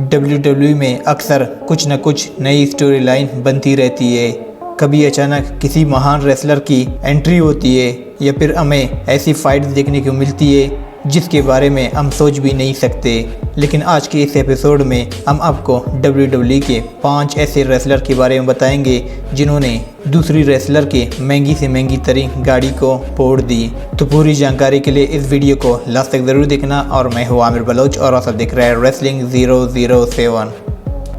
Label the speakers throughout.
Speaker 1: WWE में अक्सर कुछ न कुछ नई स्टोरी लाइन बनती रहती है। कभी अचानक किसी महान रेसलर की एंट्री होती है या फिर हमें ऐसी फाइट्स देखने को मिलती है जिसके बारे में हम सोच भी नहीं सकते। लेकिन आज के इस एपिसोड में हम आपको WWE के 5 ऐसे रेसलर के बारे में बताएंगे जिन्होंने दूसरी रेसलर के महंगी से महंगी तरीन गाड़ी को फोड़ दी। तो पूरी जानकारी के लिए इस वीडियो को लास्ट तक ज़रूर देखना। और मैं हूँ आमिर बलोच और आप सब देख रहे हैं रेसलिंग 007।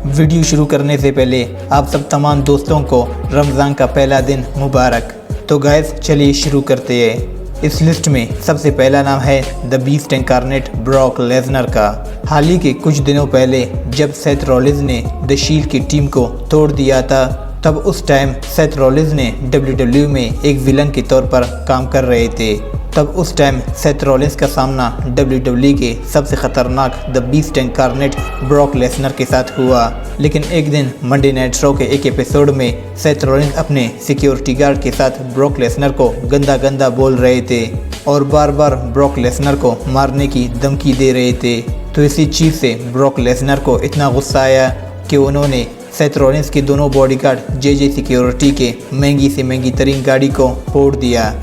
Speaker 1: वीडियो शुरू करने से पहले आप सब तमाम दोस्तों को रमज़ान का पहला दिन मुबारक। तो गाइस चलिए शुरू करते हैं। इस लिस्ट में सबसे पहला नाम है the beast incarnate Brock Lesnar का। हाल ही के कुछ दिनों पहले जब सेथ रॉलिंस ने द शील्ड की टीम को तोड़ दिया था, तब उस टाइम सेथ रॉलिंस ने WWE में एक विलन के तौर पर काम कर रहे थे। तब उस टाइम सेथ रॉलिंस का सामना WWE के सबसे खतरनाक the beast incarnate Brock Lesnar के साथ हुआ। लेकिन एक दिन मंडे नाइट शो के एक एपिसोड में सेथ रॉलिंस अपने सिक्योरिटी गार्ड के साथ ब्रॉक लेसनर को गंदा बोल रहे थे और बार बार ब्रॉक लेसनर को मारने की धमकी दे रहे थे। तो इसी चीज़ से ब्रॉक लेसनर को इतना गुस्सा आया कि उन्होंने सेथ रॉलिंस के दोनों बॉडीगार्ड जे सिक्योरिटी के महंगी से महंगी तरीन गाड़ी को फोड़ दिया।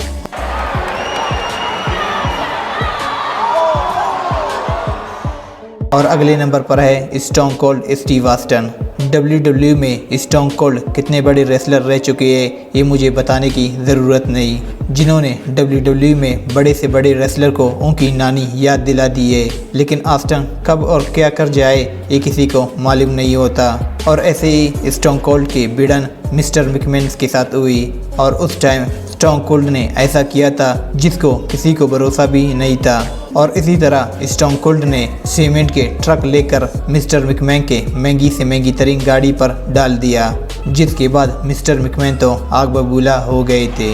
Speaker 1: और अगले नंबर पर है stone cold Steve Austin. WWE में स्टोन कोल्ड कितने बड़े रेसलर रह चुके हैं ये मुझे बताने की ज़रूरत नहीं, जिन्होंने WWE में बड़े से बड़े रेसलर को उनकी नानी याद दिला दी है। लेकिन ऑस्टिन कब और क्या कर जाए ये किसी को मालूम नहीं होता। और ऐसे ही स्टोन कोल्ड की भिड़न मिस्टर मैकमैन के साथ हुई और उस टाइम स्टोन कोल्ड ने ऐसा किया था जिसको किसी को भरोसा भी नहीं था। और इसी तरह स्टोन कोल्ड ने सीमेंट के ट्रक लेकर मिस्टर मैकमैन के महंगी से महंगी तरीन गाड़ी पर डाल दिया, जिसके बाद मिस्टर मैकमैन तो आग बबूला हो गए थे।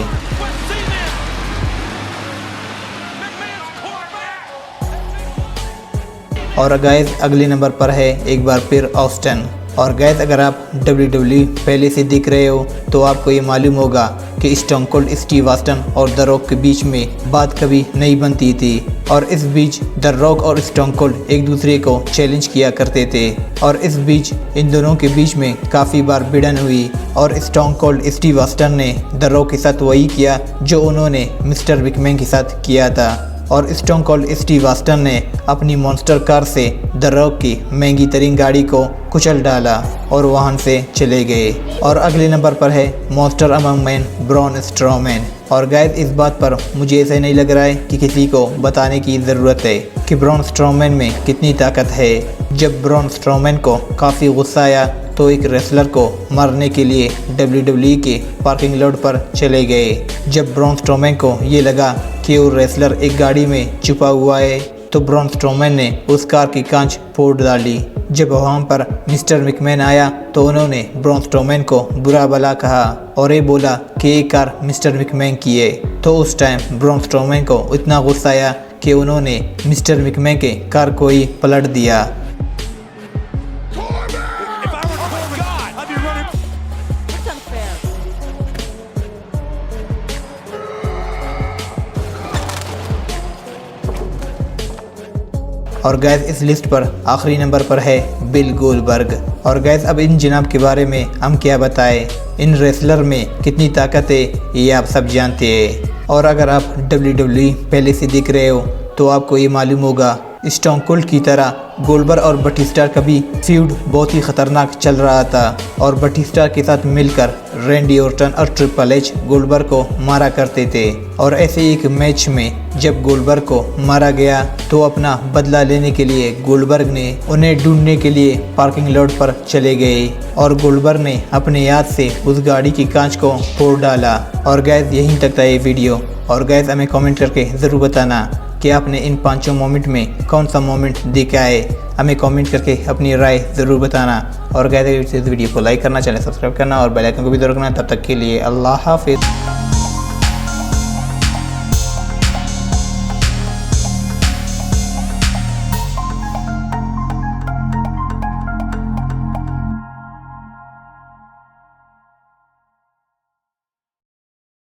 Speaker 1: और गाइस अगले नंबर पर है एक बार फिर ऑस्टिन। और गाइस अगर आप WWE पहले से देख रहे हो तो आपको ये मालूम होगा कि स्टोन कोल्ड स्टीव ऑस्टिन और द रॉक के बीच में बात कभी नहीं बनती थी। और इस बीच द रॉक और स्टोन कोल्ड एक दूसरे को चैलेंज किया करते थे और इस बीच इन दोनों के बीच में काफ़ी बार भिड़न हुई। और स्टोन कोल्ड स्टीव ऑस्टिन ने द रॉक के साथ वही किया जो उन्होंने मिस्टर मैकमैन के साथ किया था। और स्टोन कोल्ड स्टीव ऑस्टिन ने अपनी मॉन्स्टर कार से द रॉक की महंगी तरीन गाड़ी को कुचल डाला और वहां से चले गए। और अगले नंबर पर है monster among man Braun Strowman. और गाइस इस बात पर मुझे ऐसा नहीं लग रहा है कि किसी को बताने की ज़रूरत है कि ब्रॉन स्ट्रोमैन में कितनी ताकत है। जब ब्रॉन स्ट्रोमैन को काफ़ी गुस्सा आया तो एक रेसलर को मारने के लिए WWE के पार्किंग लॉट पर चले गए। जब ब्रॉन स्ट्रोमैन को ये लगा कि वो रेसलर एक गाड़ी में छुपा हुआ है तो ब्रॉन स्ट्रोमैन ने उस कार की कांच फोड़ डाली। जब वहाँ पर मिस्टर मैकमैन आया तो उन्होंने ब्रॉन स्ट्रोमैन को बुरा भला कहा और ये बोला कि ये कार मिस्टर मैकमैन की है। तो उस टाइम ब्रॉन स्ट्रोमैन को इतना गुस्सा आया कि उन्होंने मिस्टर मैकमैन के कार को ही पलट दिया। और गैस इस लिस्ट पर आखिरी नंबर पर है बिल गोल्डबर्ग। और गैस अब इन जनाब के बारे में हम क्या बताएं, इन रेसलर में कितनी ताकत है ये आप सब जानते हैं। और अगर आप WWE पहले से देख रहे हो तो आपको ये मालूम होगा स्टोन कोल्ड की तरह गोल्डबर्ग और बटिस्टा का भी फ्यूड बहुत ही खतरनाक चल रहा था। और बटिस्टा के साथ मिलकर रैंडी ऑर्टन और ट्रिपल एच गोल्डबर्ग को मारा करते थे। और ऐसे एक मैच में जब गोल्डबर्ग को मारा गया तो अपना बदला लेने के लिए गोल्डबर्ग ने उन्हें ढूंढने के लिए पार्किंग लॉट पर चले गए और गोल्डबर्ग ने अपने याद से उस गाड़ी की कांच को फोड़ डाला। और गैस यहीं तक था ये वीडियो। और गैस हमें कमेंट करके ज़रूर बताना कि आपने इन 5 मोमेंट में कौन सा मोमेंट देखा है। हमें कमेंट करके अपनी राय ज़रूर बताना। और गैस इस वीडियो को लाइक करना, चैनल सब्सक्राइब करना और बेल आइकन को भी दबाना। तब तक के लिए अल्लाह हाफिज़।